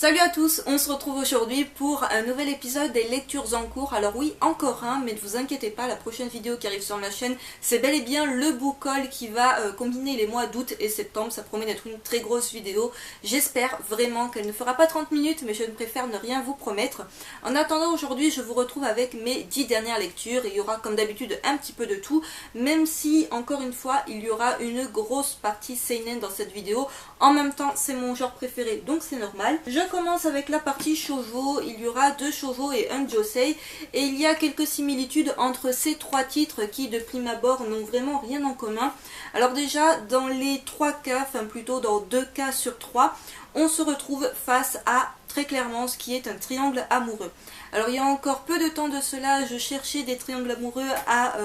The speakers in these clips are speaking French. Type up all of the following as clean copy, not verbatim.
Salut à tous, on se retrouve aujourd'hui pour un nouvel épisode des lectures en cours. Alors oui, encore un, mais ne vous inquiétez pas, la prochaine vidéo qui arrive sur ma chaîne, c'est bel et bien le book haul qui va combiner les mois d'août et septembre. Ça promet d'être une très grosse vidéo. J'espère vraiment qu'elle ne fera pas 30 minutes, mais je ne préfère ne rien vous promettre. En attendant, aujourd'hui, je vous retrouve avec mes 10 dernières lectures. Et il y aura comme d'habitude un petit peu de tout, même si, encore une fois, il y aura une grosse partie seinen dans cette vidéo. En même temps, c'est mon genre préféré, donc c'est normal. Je commence avec la partie shoujo. Il y aura 2 shoujo et un josei, et il y a quelques similitudes entre ces 3 titres qui de prime abord n'ont vraiment rien en commun. Alors déjà, dans les 3 cas, enfin plutôt dans 2 cas sur 3, on se retrouve face à très clairement ce qui est un triangle amoureux. Alors il y a encore peu de temps de cela, je cherchais des triangles amoureux à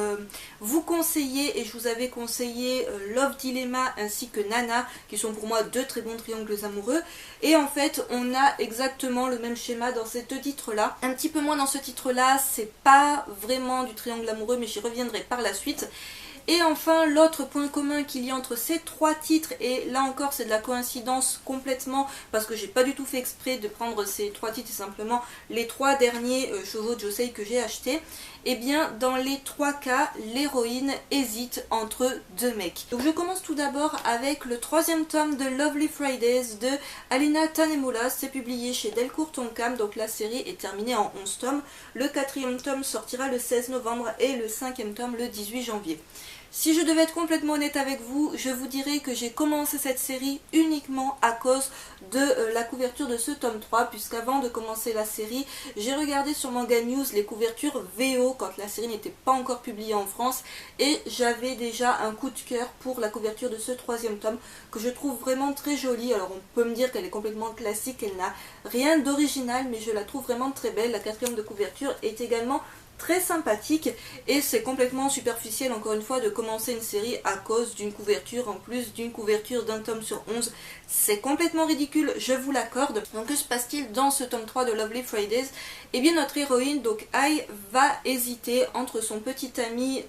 vous conseiller, et je vous avais conseillé Love Dilemma ainsi que Nana, qui sont pour moi 2 très bons triangles amoureux. Et en fait on a exactement le même schéma dans ces 2 titres là. Un petit peu moins dans ce titre là, c'est pas vraiment du triangle amoureux, mais j'y reviendrai par la suite. Et enfin, l'autre point commun qu'il y a entre ces 3 titres, et là encore c'est de la coïncidence complètement, parce que j'ai pas du tout fait exprès de prendre ces 3 titres, c'est simplement les 3 derniers shoujo josei que j'ai achetés. Et bien dans les 3 cas, l'héroïne hésite entre 2 mecs. Donc je commence tout d'abord avec le 3e tome de Lovely Fridays de Alina Tanemura. C'est publié chez Delcourt Tonkam, donc la série est terminée en 11 tomes. Le 4e tome sortira le 16 novembre et le 5e tome le 18 janvier. Si je devais être complètement honnête avec vous, je vous dirais que j'ai commencé cette série uniquement à cause de la couverture de ce tome 3, puisqu'avant de commencer la série, j'ai regardé sur Manga News les couvertures VO quand la série n'était pas encore publiée en France, et j'avais déjà un coup de cœur pour la couverture de ce 3e tome que je trouve vraiment très jolie. Alors on peut me dire qu'elle est complètement classique, elle n'a rien d'original, mais je la trouve vraiment très belle. La 4e de couverture est également très sympathique, et c'est complètement superficiel encore une fois de commencer une série à cause d'une couverture, en plus d'une couverture d'un tome sur 11. C'est complètement ridicule, je vous l'accorde. Donc que se passe-t-il dans ce tome 3 de Lovely Fridays? Eh bien notre héroïne, donc Ai, va hésiter entre son petit ami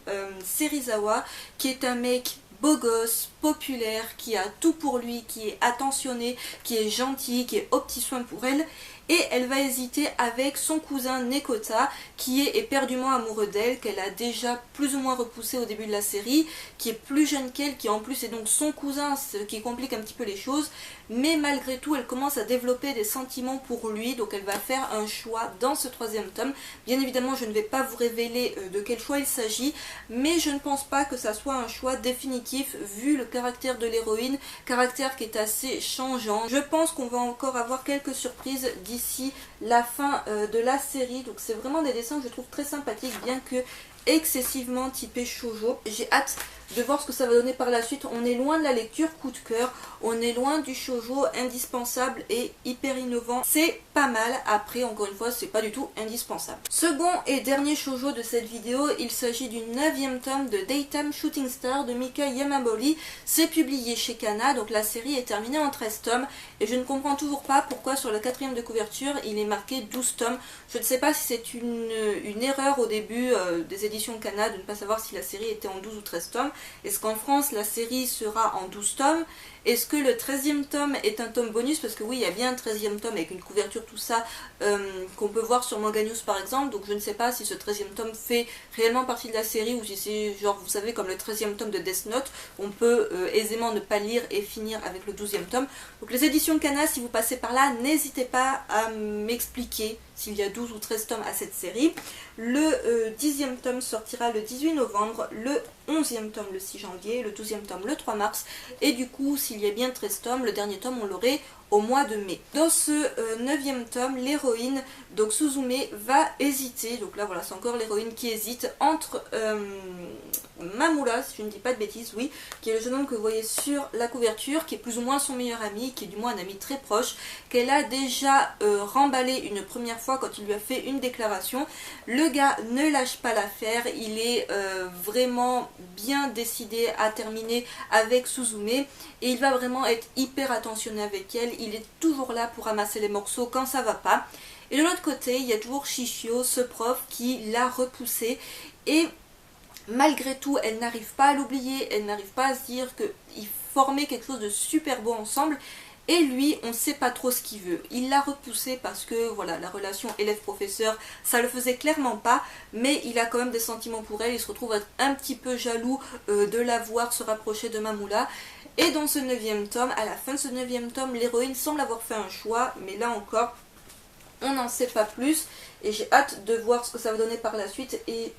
Serizawa, qui est un mec beau gosse, populaire, qui a tout pour lui, qui est attentionné, qui est gentil, qui est aux petits soins pour elle. Et elle va hésiter avec son cousin Nekota, qui est éperdument amoureux d'elle, qu'elle a déjà plus ou moins repoussé au début de la série, qui est plus jeune qu'elle, qui en plus est donc son cousin, ce qui complique un petit peu les choses. Mais malgré tout, elle commence à développer des sentiments pour lui, donc elle va faire un choix dans ce 3e tome. Bien évidemment, je ne vais pas vous révéler de quel choix il s'agit, mais je ne pense pas que ça soit un choix définitif, vu le caractère de l'héroïne, caractère qui est assez changeant. Je pense qu'on va encore avoir quelques surprises d'ici la fin de la série, donc c'est vraiment des dessins que je trouve très sympathiques, bien que excessivement typé shoujo. J'ai hâte de voir ce que ça va donner par la suite. On est loin de la lecture coup de cœur, on est loin du shoujo indispensable et hyper innovant. C'est pas mal, après encore une fois c'est pas du tout indispensable. Second et dernier shoujo de cette vidéo, il s'agit du 9e tome de Daytime Shooting Star de Mika Yamamori. C'est publié chez Kana, donc la série est terminée en 13 tomes, et je ne comprends toujours pas pourquoi sur la 4e de couverture il est marqué 12 tomes. Je ne sais pas si c'est une erreur au début des éditions Kana de ne pas savoir si la série était en 12 ou 13 tomes. Est-ce qu'en France la série sera en 12 tomes? Est-ce que le 13e tome est un tome bonus? Parce que oui, il y a bien un 13e tome avec une couverture, tout ça, qu'on peut voir sur Manga News par exemple. Donc je ne sais pas si ce 13e tome fait réellement partie de la série, ou si c'est genre, vous savez, comme le 13e tome de Death Note, on peut aisément ne pas lire et finir avec le 12e tome. Donc les éditions Kana, si vous passez par là, n'hésitez pas à m'expliquer s'il y a 12 ou 13 tomes à cette série. Le 10e tome sortira le 18 novembre, le 11e tome le 6 janvier, le 12e tome le 3 mars, et du coup s'il y a bien 13 tomes, le dernier tome on l'aurait au mois de mai. Dans ce 9e tome, l'héroïne, donc Suzume, va hésiter, donc là voilà, c'est encore l'héroïne qui hésite entre Mamura, si je ne dis pas de bêtises, oui, qui est le jeune homme que vous voyez sur la couverture, qui est plus ou moins son meilleur ami, qui est du moins un ami très proche, qu'elle a déjà remballé une première fois quand il lui a fait une déclaration. Le gars ne lâche pas l'affaire, il est vraiment bien décidé à terminer avec Suzume, et il va vraiment être hyper attentionné avec elle. Il est toujours là pour ramasser les morceaux quand ça va pas. Et de l'autre côté, il y a toujours Shishio, ce prof qui l'a repoussé, et malgré tout, elle n'arrive pas à l'oublier, elle n'arrive pas à se dire qu'ils formaient quelque chose de super beau ensemble. Et lui, on ne sait pas trop ce qu'il veut. Il l'a repoussé parce que voilà, la relation élève-professeur, ça le faisait clairement pas, mais il a quand même des sentiments pour elle. Il se retrouve un petit peu jaloux de la voir se rapprocher de Mamoula. Et dans ce 9e tome, à la fin de ce 9e tome, l'héroïne semble avoir fait un choix, mais là encore, on n'en sait pas plus. Et j'ai hâte de voir ce que ça va donner par la suite. Et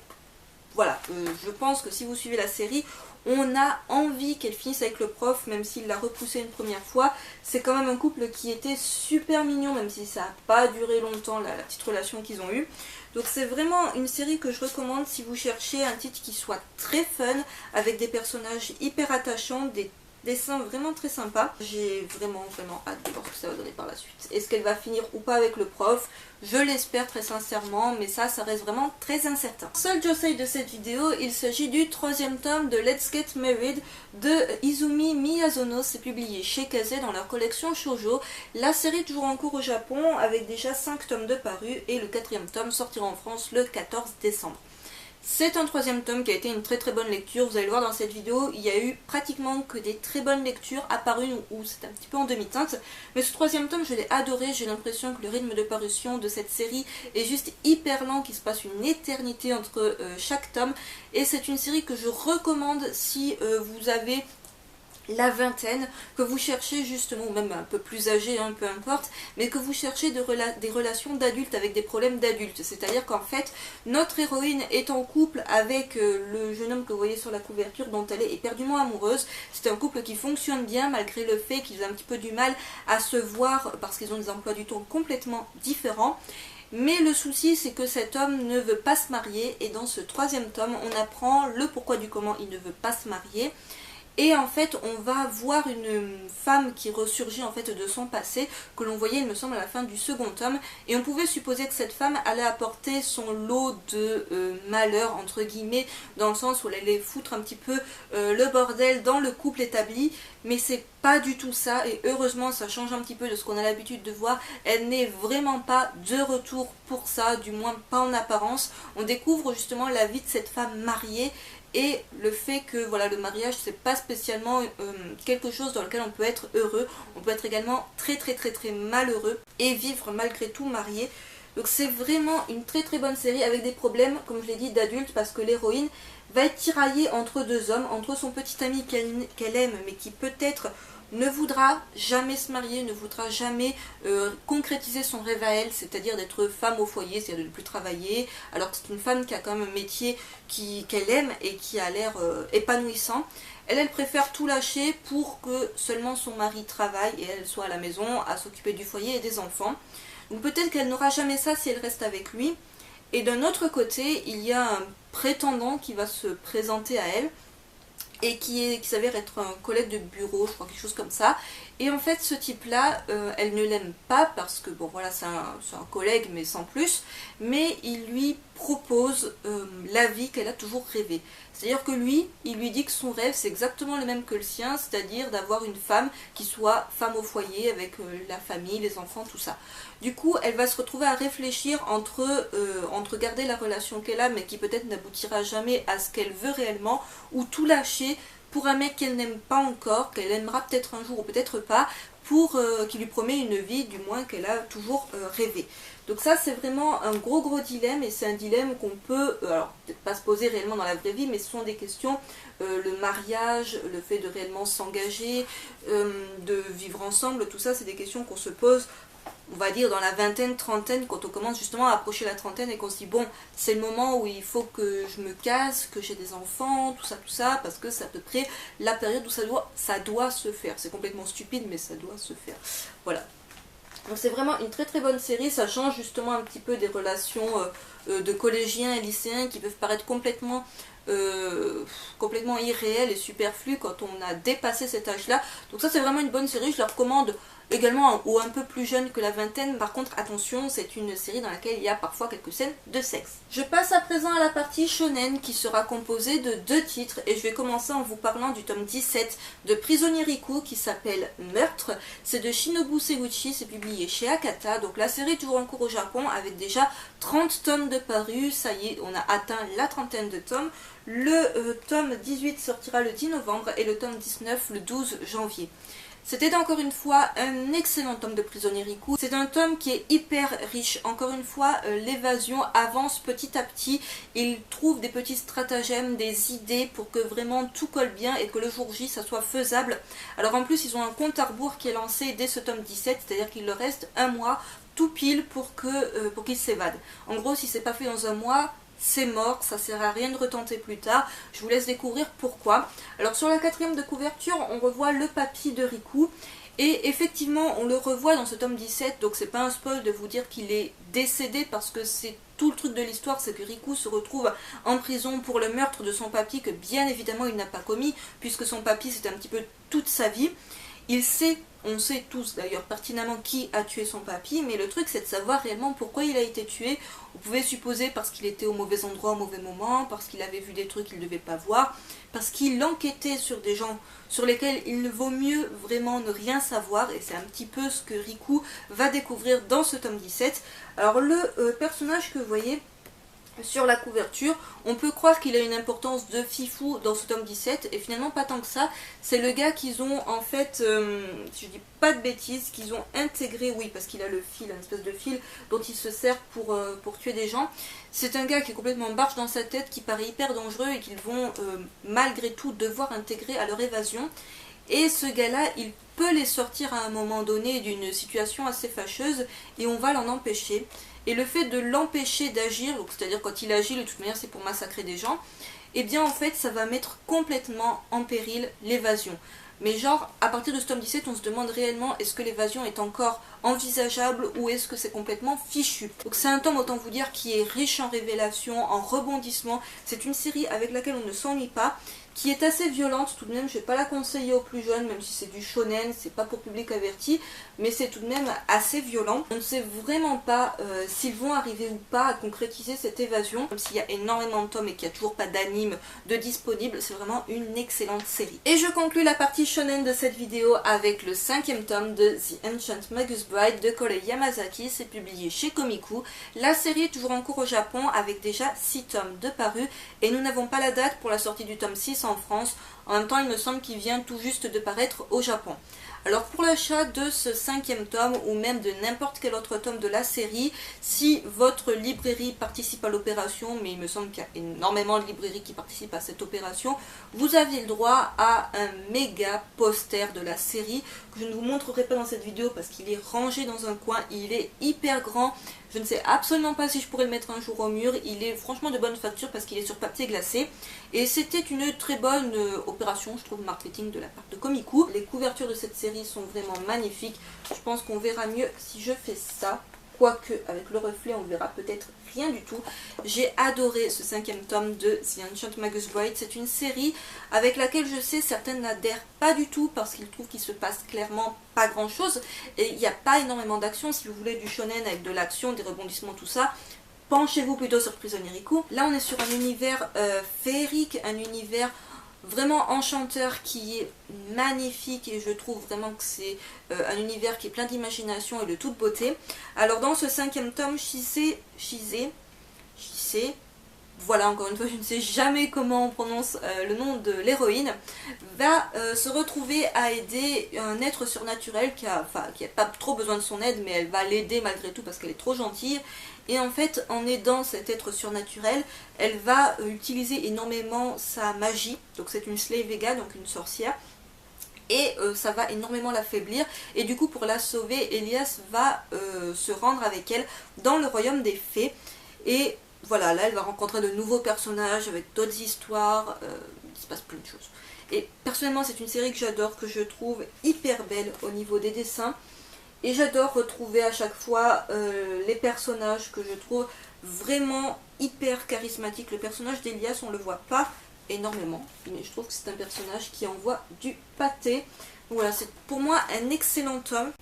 voilà, je pense que si vous suivez la série, on a envie qu'elle finisse avec le prof, même s'il l'a repoussé une première fois. C'est quand même un couple qui était super mignon, même si ça n'a pas duré longtemps, la petite relation qu'ils ont eue. Donc c'est vraiment une série que je recommande si vous cherchez un titre qui soit très fun, avec des personnages hyper attachants, des dessins vraiment très sympas. J'ai vraiment hâte de voir ce que ça va donner par la suite. Est-ce qu'elle va finir ou pas avec le prof? Je l'espère très sincèrement, mais ça reste vraiment très incertain. Seul josei de cette vidéo, il s'agit du 3e tome de Let's Get Married de Izumi Miyazono. C'est publié chez Kazé dans leur collection Shoujo. La série est toujours en cours au Japon avec déjà 5 tomes de parus et le 4e tome sortira en France le 14 décembre. C'est un 3e tome qui a été une très bonne lecture. Vous allez le voir dans cette vidéo, il y a eu pratiquement que des très bonnes lectures, à part une où c'est un petit peu en demi-teinte. Mais ce 3e tome, je l'ai adoré. J'ai l'impression que le rythme de parution de cette série est juste hyper lent, qu'il se passe une éternité entre chaque tome. Et c'est une série que je recommande si vous avez la vingtaine, que vous cherchez justement, ou même un peu plus âgé, hein, peu importe, mais que vous cherchez des relations d'adultes avec des problèmes d'adultes. C'est-à-dire qu'en fait, notre héroïne est en couple avec le jeune homme que vous voyez sur la couverture, dont elle est éperdument amoureuse. C'est un couple qui fonctionne bien, malgré le fait qu'ils ont un petit peu du mal à se voir, parce qu'ils ont des emplois du temps complètement différents. Mais le souci, c'est que cet homme ne veut pas se marier, et dans ce 3e tome, on apprend le pourquoi du comment il ne veut pas se marier. Et en fait, on va voir une femme qui ressurgit en fait de son passé, que l'on voyait, il me semble, à la fin du 2e tome. Et on pouvait supposer que cette femme allait apporter son lot de malheur, entre guillemets, dans le sens où elle allait foutre un petit peu le bordel dans le couple établi. Mais c'est pas du tout ça, et heureusement, ça change un petit peu de ce qu'on a l'habitude de voir. Elle n'est vraiment pas de retour pour ça, du moins pas en apparence. On découvre justement la vie de cette femme mariée, et le fait que voilà, le mariage c'est pas spécialement quelque chose dans lequel on peut être heureux, on peut être également très malheureux et vivre malgré tout marié. Donc c'est vraiment une très bonne série avec des problèmes, comme je l'ai dit, d'adultes, parce que l'héroïne va être tiraillée entre 2 hommes, entre son petit ami qu'elle aime mais qui peut-être ne voudra jamais se marier, ne voudra jamais concrétiser son rêve à elle, c'est-à-dire d'être femme au foyer, c'est-à-dire de ne plus travailler, alors que c'est une femme qui a quand même un métier qu'elle aime et qui a l'air épanouissant. Elle préfère tout lâcher pour que seulement son mari travaille et elle soit à la maison à s'occuper du foyer et des enfants. Donc peut-être qu'elle n'aura jamais ça si elle reste avec lui. Et d'un autre côté, il y a un prétendant qui va se présenter à elle, et qui s'avère être un collègue de bureau, je crois, quelque chose comme ça. Et en fait, ce type-là, elle ne l'aime pas parce que, bon voilà, c'est un collègue, mais sans plus. Mais il lui propose la vie qu'elle a toujours rêvée. C'est-à-dire que lui, il lui dit que son rêve, c'est exactement le même que le sien, c'est-à-dire d'avoir une femme qui soit femme au foyer, avec la famille, les enfants, tout ça. Du coup, elle va se retrouver à réfléchir entre garder la relation qu'elle a, mais qui peut-être n'aboutira jamais à ce qu'elle veut réellement, ou tout lâcher pour un mec qu'elle n'aime pas encore, qu'elle aimera peut-être un jour ou peut-être pas, pour qui lui promet une vie du moins qu'elle a toujours rêvé. Donc ça c'est vraiment un gros dilemme, et c'est un dilemme qu'on peut, alors peut-être pas se poser réellement dans la vraie vie, mais ce sont des questions, le mariage, le fait de réellement s'engager, de vivre ensemble, tout ça c'est des questions qu'on se pose, on va dire dans la vingtaine, trentaine, quand on commence justement à approcher la trentaine et qu'on se dit bon, c'est le moment où il faut que je me casse, que j'ai des enfants, tout ça, parce que c'est à peu près la période où ça doit se faire. C'est complètement stupide, mais ça doit se faire. Voilà. Donc c'est vraiment une très bonne série, ça change justement un petit peu des relations de collégiens et lycéens qui peuvent paraître complètement irréelles et superflues quand on a dépassé cet âge-là. Donc ça c'est vraiment une bonne série, je la recommande également aux un peu plus jeunes que la vingtaine. Par contre attention, c'est une série dans laquelle il y a parfois quelques scènes de sexe. Je passe à présent à la partie shonen qui sera composée de 2 titres, et je vais commencer en vous parlant du tome 17 de Prisonnier Riku qui s'appelle Meurtre. C'est de Shinobu Seguchi, c'est publié chez Akata. Donc la série est toujours en cours au Japon avec déjà 30 tomes de parus, ça y est, on a atteint la trentaine de tomes. Le tome 18 sortira le 10 novembre et le tome 19 le 12 janvier. C'était encore une fois un excellent tome de Prisonnier Riku. C'est un tome qui est hyper riche. Encore une fois, l'évasion avance petit à petit. Il trouve des petits stratagèmes, des idées pour que vraiment tout colle bien et que le jour J, ça soit faisable. Alors en plus, ils ont un compte à rebours qui est lancé dès ce tome 17, c'est-à-dire qu'il leur reste un mois tout pile pour qu'ils s'évadent. En gros, si c'est pas fait dans un mois, c'est mort, ça sert à rien de retenter plus tard. Je vous laisse découvrir pourquoi. Alors sur la 4e de couverture, on revoit le papy de Riku. Et effectivement, on le revoit dans ce tome 17, donc c'est pas un spoil de vous dire qu'il est décédé, parce que c'est tout le truc de l'histoire, c'est que Riku se retrouve en prison pour le meurtre de son papy, que bien évidemment il n'a pas commis, puisque son papy c'était un petit peu toute sa vie. On sait tous d'ailleurs pertinemment qui a tué son papy, mais le truc c'est de savoir réellement pourquoi il a été tué. Vous pouvez supposer parce qu'il était au mauvais endroit au mauvais moment, parce qu'il avait vu des trucs qu'il ne devait pas voir, parce qu'il enquêtait sur des gens sur lesquels il ne vaut mieux vraiment ne rien savoir, et c'est un petit peu ce que Riku va découvrir dans ce tome 17. Alors le personnage que vous voyez sur la couverture, on peut croire qu'il a une importance de fifou dans ce tome 17, et finalement pas tant que ça. C'est le gars qu'ils ont en fait, si je dis pas de bêtises, qu'ils ont intégré, oui, parce qu'il a le fil, une espèce de fil dont il se sert pour tuer des gens. C'est un gars qui est complètement barge dans sa tête, qui paraît hyper dangereux et qu'ils vont malgré tout devoir intégrer à leur évasion. Et ce gars-là, il peut les sortir à un moment donné d'une situation assez fâcheuse, et on va l'en empêcher. Et le fait de l'empêcher d'agir, c'est-à-dire quand il agit, de toute manière c'est pour massacrer des gens, et bien en fait ça va mettre complètement en péril l'évasion. Mais genre, à partir de ce tome 17, on se demande réellement est-ce que l'évasion est encore envisageable ou est-ce que c'est complètement fichu. Donc c'est un tome, autant vous dire, qui est riche en révélations, en rebondissements. C'est une série avec laquelle on ne s'ennuie pas, qui est assez violente tout de même. Je ne vais pas la conseiller aux plus jeunes, même si c'est du shonen, c'est pas pour public averti, mais c'est tout de même assez violent. On ne sait vraiment pas s'ils vont arriver ou pas à concrétiser cette évasion, même s'il y a énormément de tomes et qu'il n'y a toujours pas d'anime de disponible. C'est vraiment une excellente série. Et je conclus la partie shonen de cette vidéo avec le 5e tome de The Ancient Magus Bride de Kole Yamazaki. C'est publié chez Komiku. La série est toujours en cours au Japon avec déjà 6 tomes de parus, et nous n'avons pas la date pour la sortie du tome 6 en France. En même temps, il me semble qu'il vient tout juste de paraître au Japon. Alors pour l'achat de ce 5e tome, ou même de n'importe quel autre tome de la série, si votre librairie participe à l'opération, mais il me semble qu'il y a énormément de librairies qui participent à cette opération, vous avez le droit à un méga poster de la série, que je ne vous montrerai pas dans cette vidéo parce qu'il est rangé dans un coin, il est hyper grand. Je ne sais absolument pas si je pourrais le mettre un jour au mur. Il est franchement de bonne facture parce qu'il est sur papier glacé. Et c'était une très bonne opération, je trouve, marketing de la part de Komiku. Les couvertures de cette série sont vraiment magnifiques. Je pense qu'on verra mieux si je fais ça. Quoique, avec le reflet, on verra peut-être rien du tout. J'ai adoré ce 5e tome de The Ancient Magus Bride. C'est une série avec laquelle je sais certaines n'adhèrent pas du tout parce qu'ils trouvent qu'il se passe clairement pas grand chose. Et il n'y a pas énormément d'action. Si vous voulez du shonen avec de l'action, des rebondissements, tout ça, penchez-vous plutôt sur Prisonnier Riku. Là, on est sur un univers féerique, un univers vraiment enchanteur qui est magnifique, et je trouve vraiment que c'est un univers qui est plein d'imagination et de toute beauté. Alors dans ce 5e tome, Chise, voilà, encore une fois je ne sais jamais comment on prononce le nom de l'héroïne, va se retrouver à aider un être surnaturel qui a pas trop besoin de son aide, mais elle va l'aider malgré tout parce qu'elle est trop gentille. Et en fait, en aidant cet être surnaturel, elle va utiliser énormément sa magie. Donc c'est une Slave Vega, donc une sorcière. Et ça va énormément l'affaiblir. Et du coup, pour la sauver, Elias va se rendre avec elle dans le royaume des fées. Et voilà, là, elle va rencontrer de nouveaux personnages avec d'autres histoires. Il se passe plein de choses. Et personnellement, c'est une série que j'adore, que je trouve hyper belle au niveau des dessins. Et j'adore retrouver à chaque fois les personnages que je trouve vraiment hyper charismatiques. Le personnage d'Elias, on ne le voit pas énormément, mais je trouve que c'est un personnage qui envoie du pâté. Donc voilà, c'est pour moi un excellent tome.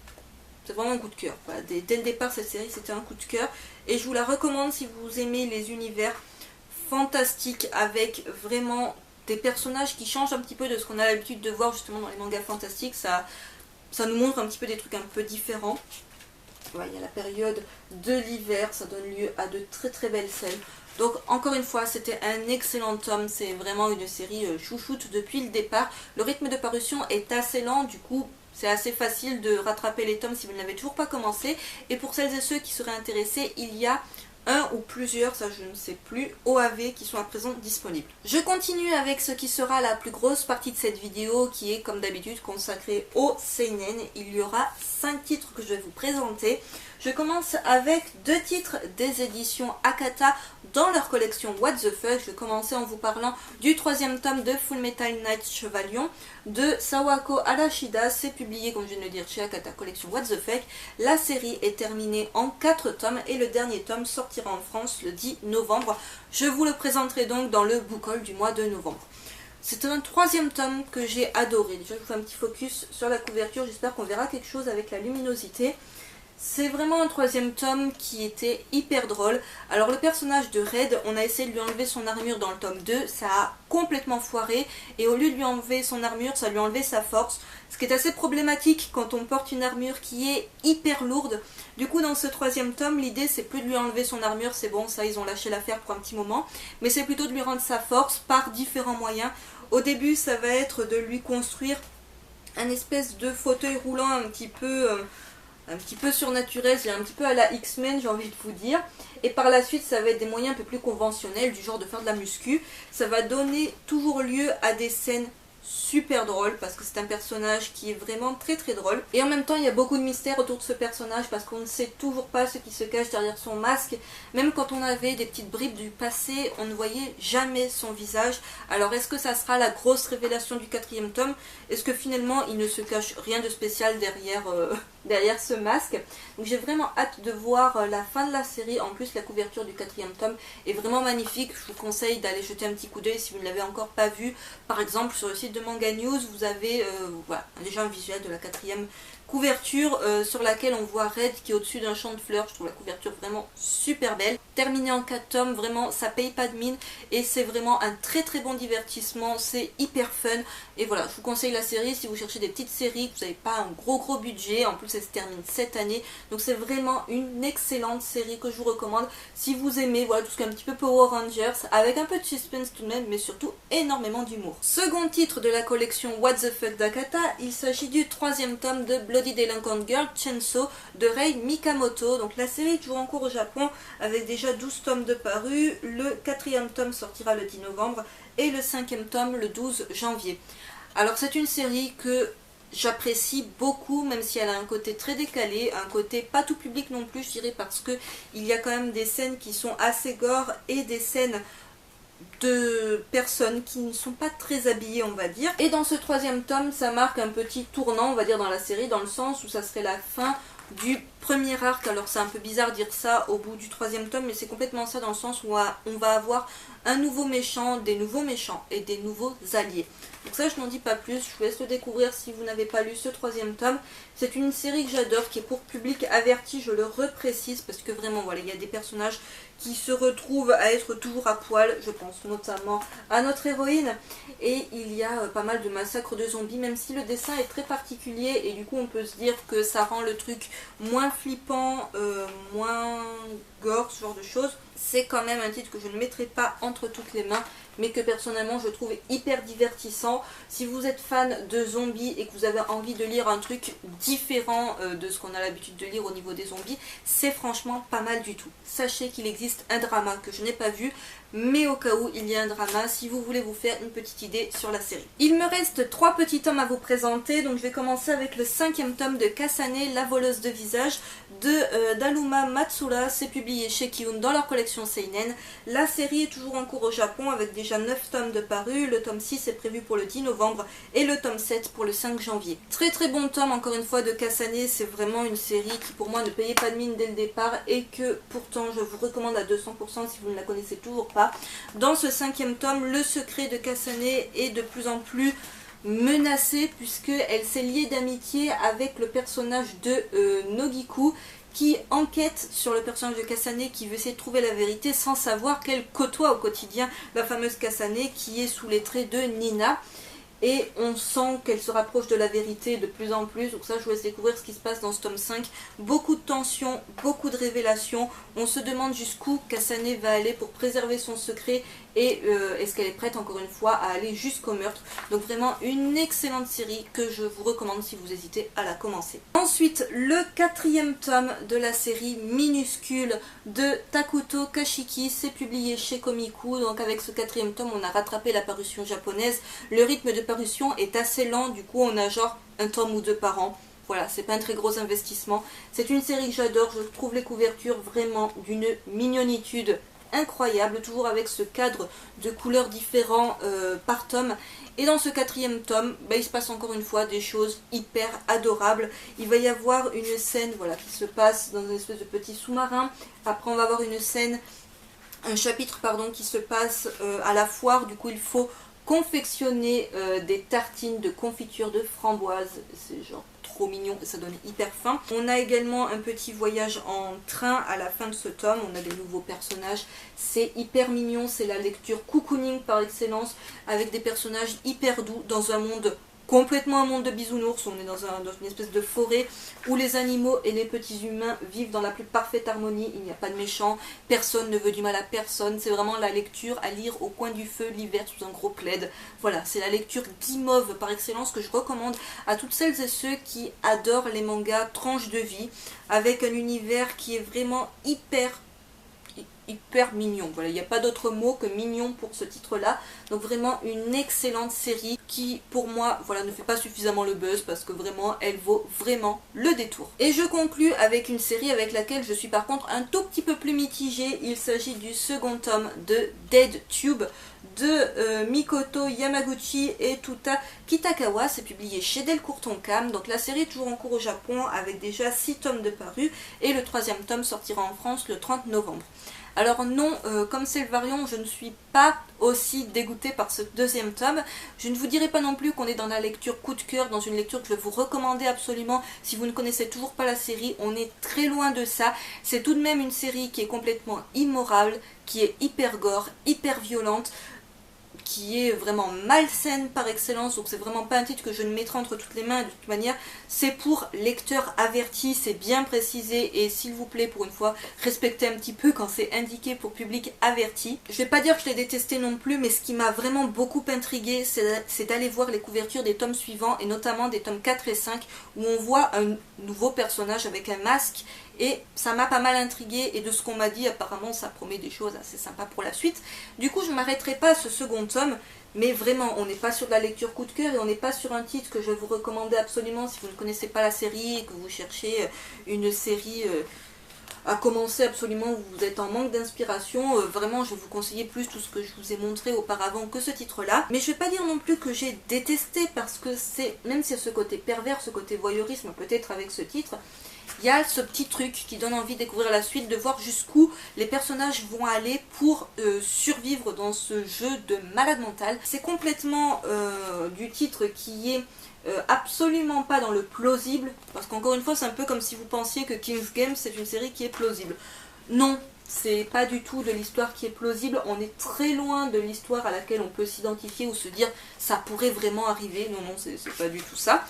C'est vraiment un coup de cœur. Voilà, dès le départ, cette série, c'était un coup de cœur. Et je vous la recommande si vous aimez les univers fantastiques avec vraiment des personnages qui changent un petit peu de ce qu'on a l'habitude de voir justement dans les mangas fantastiques. Ça nous montre un petit peu des trucs un peu différents. Voilà, il y a la période de l'hiver, ça donne lieu à de très très belles scènes. Donc encore une fois, c'était un excellent tome, c'est vraiment une série chouchoute depuis le départ. Le rythme de parution est assez lent, du coup c'est assez facile de rattraper les tomes si vous ne l'avez toujours pas commencé. Et pour celles et ceux qui seraient intéressés, il y a un ou plusieurs, ça je ne sais plus, OAV qui sont à présent disponibles. Je continue avec ce qui sera la plus grosse partie de cette vidéo qui est comme d'habitude consacrée au seinen. Il y aura 5 titres que je vais vous présenter. Je commence avec 2 titres des éditions Akata dans leur collection What the Fuck. Je vais commencer en vous parlant du 3e tome de Full Metal Night Chevalion de Sawako Arashida. C'est publié, comme je viens de le dire, chez Akata collection What the Fuck. La série est terminée en 4 tomes et le dernier tome sortira en France le 10 novembre. Je vous le présenterai donc dans le book haul du mois de novembre. C'est un 3e tome que j'ai adoré. Déjà, je vous fais un petit focus sur la couverture. J'espère qu'on verra quelque chose avec la luminosité. C'est vraiment un 3e tome qui était hyper drôle. Alors le personnage de Red, on a essayé de lui enlever son armure dans le tome 2, ça a complètement foiré. Et au lieu de lui enlever son armure, ça lui a enlevé sa force. Ce qui est assez problématique quand on porte une armure qui est hyper lourde. Du coup dans ce 3e tome, l'idée c'est plus de lui enlever son armure, c'est bon, ça ils ont lâché l'affaire pour un petit moment. Mais c'est plutôt de lui rendre sa force par différents moyens. Au début ça va être de lui construire un espèce de fauteuil roulant un petit peu surnaturel, c'est un petit peu à la X-Men, j'ai envie de vous dire. Et par la suite, ça va être des moyens un peu plus conventionnels, du genre de faire de la muscu. Ça va donner toujours lieu à des scènes super drôles, parce que c'est un personnage qui est vraiment très très drôle. Et en même temps, il y a beaucoup de mystère autour de ce personnage, parce qu'on ne sait toujours pas ce qui se cache derrière son masque. Même quand on avait des petites bribes du passé, on ne voyait jamais son visage. Alors est-ce que ça sera la grosse révélation du 4e tome? Est-ce que finalement, il ne se cache rien de spécial derrière ce masque? Donc j'ai vraiment hâte de voir la fin de la série. En plus, la couverture du 4e tome est vraiment magnifique. Je vous conseille d'aller jeter un petit coup d'œil si vous ne l'avez encore pas vu. Par exemple, sur le site de Manga News, vous avez voilà, déjà un visuel de la 4e couverture sur laquelle on voit Red qui est au-dessus d'un champ de fleurs. Je trouve la couverture vraiment super belle. Terminé en 4 tomes, vraiment ça paye pas de mine et c'est vraiment un très très bon divertissement, c'est hyper fun. Et voilà, je vous conseille la série si vous cherchez des petites séries, que vous n'avez pas un gros budget. En plus elle se termine cette année, donc c'est vraiment une excellente série que je vous recommande si vous aimez voilà, tout ce qui est un petit peu Power Rangers, avec un peu de suspense tout de même, mais surtout énormément d'humour. Second titre de la collection What the Fuck d'Akata, il s'agit du 3e tome de Bloody Delinquent Girl Chainsaw de Rei Mikamoto. Donc la série est toujours en cours au Japon avec déjà 12 tomes de parus. Le 4e tome sortira le 10 novembre et le 5e tome le 12 janvier. Alors c'est une série que j'apprécie beaucoup, même si elle a un côté très décalé, un côté pas tout public non plus, je dirais, parce que il y a quand même des scènes qui sont assez gore et des scènes de personnes qui ne sont pas très habillées, on va dire. Et dans ce 3e tome, ça marque un petit tournant, on va dire, dans la série, dans le sens où ça serait la fin du premier arc. Alors c'est un peu bizarre de dire ça au bout du 3e tome, mais c'est complètement ça, dans le sens où on va avoir un nouveau méchant, des nouveaux méchants et des nouveaux alliés. Donc ça, je n'en dis pas plus, je vous laisse le découvrir si vous n'avez pas lu ce 3e tome. C'est une série que j'adore, qui est pour public averti, je le reprécise, parce que vraiment, voilà, il y a des personnages qui se retrouvent à être toujours à poil. Je pense notamment à notre héroïne. Et il y a pas mal de massacres de zombies, même si le dessin est très particulier. Et du coup, on peut se dire que ça rend le truc moins flippant, moins gore, ce genre de choses. C'est quand même un titre que je ne mettrai pas entre toutes les mains, mais que personnellement je trouve hyper divertissant. Si vous êtes fan de zombies et que vous avez envie de lire un truc différent de ce qu'on a l'habitude de lire au niveau des zombies, c'est franchement pas mal du tout. Sachez qu'il existe un drama que je n'ai pas vu, mais au cas où il y a un drama, si vous voulez vous faire une petite idée sur la série. Il me reste 3 petits tomes à vous présenter, donc je vais commencer avec le 5e tome de Kasane, la voleuse de visage d'Aluma Matsura. C'est publié chez Kiun dans leur collection Seinen. La série est toujours en cours au Japon avec déjà 9 tomes de parus. Le tome 6 est prévu pour le 10 novembre et le tome 7 pour le 5 janvier. Très très bon tome encore une fois de Kasane, c'est vraiment une série qui pour moi ne payait pas de mine dès le départ et que pourtant je vous recommande à 200% si vous ne la connaissez toujours pas. Dans ce 5e tome, le secret de Kasane est de plus en plus menacé puisqu'elle s'est liée d'amitié avec le personnage de Nogiku, qui enquête sur le personnage de Kasane, qui veut essayer de trouver la vérité sans savoir qu'elle côtoie au quotidien la fameuse Kasane qui est sous les traits de Nina. Et on sent qu'elle se rapproche de la vérité de plus en plus. Donc ça, je vous laisse découvrir ce qui se passe dans ce tome 5. Beaucoup de tensions, beaucoup de révélations. On se demande jusqu'où Kasane va aller pour préserver son secret et est-ce qu'elle est prête encore une fois à aller jusqu'au meurtre. Donc vraiment une excellente série que je vous recommande si vous hésitez à la commencer. Ensuite, le 4e tome de la série Minuscule de Takuto Kashiki, c'est publié chez Komiku. Donc avec ce 4e tome, on a rattrapé la parution japonaise. Le rythme de parution est assez lent, du coup on a genre un tome ou deux par an. Voilà, c'est pas un très gros investissement. C'est une série que j'adore, je trouve les couvertures vraiment d'une mignonitude incroyable, toujours avec ce cadre de couleurs différents par tome. Et dans ce 4e tome, il se passe encore une fois des choses hyper adorables. Il va y avoir une scène voilà, qui se passe dans une espèce de petit sous-marin. Après on va avoir une scène, un chapitre pardon, qui se passe à la foire. Du coup il faut confectionner des tartines de confiture de framboise. C'est genre trop mignon et ça donne hyper faim. On a également un petit voyage en train à la fin de ce tome. On a des nouveaux personnages. C'est hyper mignon. C'est la lecture cocooning par excellence avec des personnages hyper doux dans un monde complètement un monde de bisounours. On est dans une espèce de forêt où les animaux et les petits humains vivent dans la plus parfaite harmonie. Il n'y a pas de méchants, personne ne veut du mal à personne. C'est vraiment la lecture à lire au coin du feu l'hiver sous un gros plaid. Voilà, c'est la lecture guimauve par excellence que je recommande à toutes celles et ceux qui adorent les mangas tranches de vie avec un univers qui est vraiment hyper mignon. Voilà, il n'y a pas d'autre mot que mignon pour ce titre-là. Donc vraiment une excellente série qui, pour moi, voilà, ne fait pas suffisamment le buzz parce que vraiment, elle vaut vraiment le détour. Et je conclus avec une série avec laquelle je suis par contre un tout petit peu plus mitigée. Il s'agit du second tome de Dead Tube de Mikoto Yamaguchi et Tuta Kitagawa. C'est publié chez Delcourt Tonkam. Donc la série est toujours en cours au Japon avec déjà 6 tomes de parus et le 3e tome sortira en France le 30 novembre. Alors non, comme c'est le variant, je ne suis pas aussi dégoûtée par ce 2e tome. Je ne vous dirai pas non plus qu'on est dans la lecture coup de cœur, dans une lecture que je vais vous recommander absolument si vous ne connaissez toujours pas la série. On est très loin de ça. C'est tout de même une série qui est complètement immorale, qui est hyper gore, hyper violente, qui est vraiment malsaine par excellence. Donc c'est vraiment pas un titre que je ne mettrai entre toutes les mains. De toute manière, c'est pour lecteurs avertis, c'est bien précisé. Et s'il vous plaît, pour une fois, respectez un petit peu quand c'est indiqué pour public averti. Je vais pas dire que je l'ai détesté non plus, mais ce qui m'a vraiment beaucoup intrigué, c'est d'aller voir les couvertures des tomes suivants, et notamment des tomes 4 et 5, où on voit un nouveau personnage avec un masque. Et ça m'a pas mal intrigué, et de ce qu'on m'a dit, apparemment ça promet des choses assez sympas pour la suite. Du coup je ne m'arrêterai pas à ce second tome, mais vraiment on n'est pas sur de la lecture coup de cœur, et on n'est pas sur un titre que je vais vous recommander absolument si vous ne connaissez pas la série, et que vous cherchez une série à commencer absolument, où vous êtes en manque d'inspiration. Vraiment je vais vous conseiller plus tout ce que je vous ai montré auparavant que ce titre là. Mais je vais pas dire non plus que j'ai détesté, parce que c'est, même si ce côté pervers, ce côté voyeurisme peut-être avec ce titre, il y a ce petit truc qui donne envie de découvrir la suite, de voir jusqu'où les personnages vont aller pour survivre dans ce jeu de malade mental. C'est complètement du titre qui est absolument pas dans le plausible, parce qu'encore une fois c'est un peu comme si vous pensiez que King's Game c'est une série qui est plausible. Non, c'est pas du tout de l'histoire qui est plausible, on est très loin de l'histoire à laquelle on peut s'identifier ou se dire ça pourrait vraiment arriver. Non, non, c'est pas du tout ça.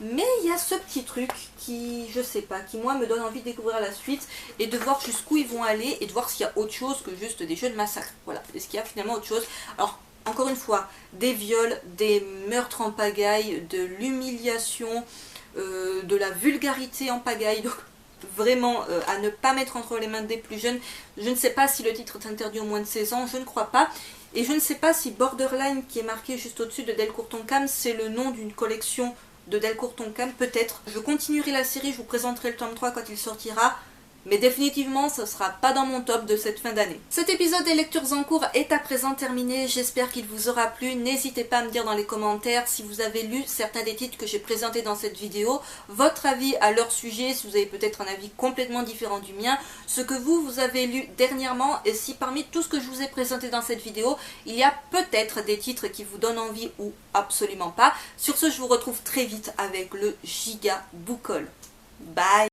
Mais il y a ce petit truc qui, je sais pas, qui moi me donne envie de découvrir la suite et de voir jusqu'où ils vont aller et de voir s'il y a autre chose que juste des jeux de massacre. Voilà, est-ce qu'il y a finalement autre chose? Alors, encore une fois, des viols, des meurtres en pagaille, de l'humiliation, de la vulgarité en pagaille, donc vraiment à ne pas mettre entre les mains des plus jeunes. Je ne sais pas si le titre est interdit aux moins de 16 ans, je ne crois pas. Et je ne sais pas si Borderline, qui est marqué juste au-dessus de Delcourt Tonkam, c'est le nom d'une collection de Delcourt Tonkam, peut-être. Je continuerai la série, je vous présenterai le tome 3 quand il sortira, mais définitivement ce sera pas dans mon top de cette fin d'année. Cet épisode des lectures en cours est à présent terminé, j'espère qu'il vous aura plu. N'hésitez pas à me dire dans les commentaires si vous avez lu certains des titres que j'ai présentés dans cette vidéo, votre avis à leur sujet, si vous avez peut-être un avis complètement différent du mien, ce que vous avez lu dernièrement, et si parmi tout ce que je vous ai présenté dans cette vidéo, il y a peut-être des titres qui vous donnent envie ou absolument pas. Sur ce, je vous retrouve très vite avec le Giga Book Haul. Bye!